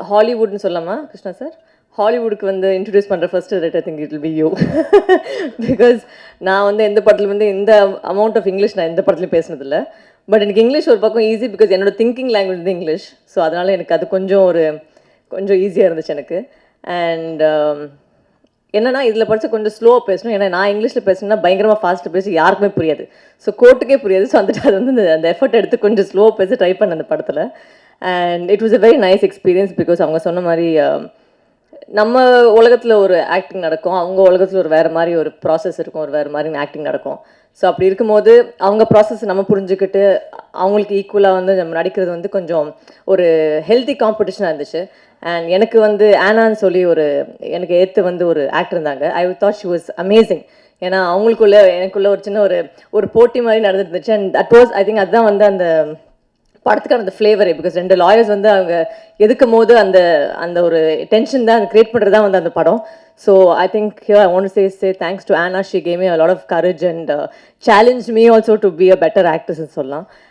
ஹாலிவுட்னு சொல்லலாமா கிருஷ்ணா சார்? ஹாலிவுட்டுக்கு வந்து இன்ட்ரடியூஸ் பண்ணுற first rate I think it will be you. Because நான் வந்து எந்த படத்துல வந்து இந்த அமௌண்ட் ஆஃப் இங்கிலீஷ் நான் எந்த படத்துலையும் பேசினதில்லை. பட் எனக்கு இங்கிலீஷ் ஒரு பக்கம் ஈஸி பிகாஸ் என்னோட திங்கிங் லாங்குவேஜ் வந்து இங்கிலீஷ். ஸோ அதனால் எனக்கு அது கொஞ்சம் ஈஸியாக இருந்துச்சு எனக்கு. அண்ட் என்னன்னா இதில் படித்து கொஞ்சம் ஸ்லோவாக பேசணும். ஏன்னா நான் இங்கிலீஷில் பேசணும்னா பயங்கரமாக ஃபாஸ்ட்டாக பேசி யாருக்குமே புரியாது. ஸோ கோர்ட்டுக்கே புரியாது. ஸோ வந்துட்டு அது வந்து அந்த எஃபர்ட் எடுத்து கொஞ்சம் ஸ்லோவாக பேச ட்ரை பண்ணேன் அந்த படத்தில். And it was a very nice experience. Because அவங்க சொன்ன மாதிரி நம்ம உலகத்தில் ஒரு ஆக்டிங் நடக்கும், அவங்க உலகத்தில் ஒரு வேறு மாதிரி ஒரு ப்ராசஸ் இருக்கும், ஒரு வேறு மாதிரி ஆக்டிங் நடக்கும். ஸோ அப்படி இருக்கும்போது அவங்க ப்ராசஸ் நம்ம புரிஞ்சுக்கிட்டு அவங்களுக்கு ஈக்குவலாக வந்து நம்ம நடிக்கிறது வந்து கொஞ்சம் ஒரு ஹெல்த்தி காம்படிஷனாக இருந்துச்சு. அண்ட் எனக்கு வந்து ஆனான்னு சொல்லி எனக்கு ஏற்று வந்து ஒரு ஆக்டர் இருந்தாங்க. I thought she was amazing. ஏன்னா அவங்களுக்குள்ள எனக்குள்ள ஒரு சின்ன ஒரு போட்டி மாதிரி நடந்துருந்துச்சு. And that was I think அதுதான் வந்து அந்த படத்துக்கான அந்த ஃப்ளேவரே. பிகாஸ் 2 லாயர்ஸ் வந்து அவங்க எதுக்கும் போது அந்த ஒரு டென்ஷன் தான் கிரியேட் பண்ணுறது தான் வந்து அந்த படம். So I think here I want to say thanks to ஆனா. She gave me a lot of courage and challenge me also to be a better ஆக்ட்ரஸ்ன்னு சொல்லலாம்.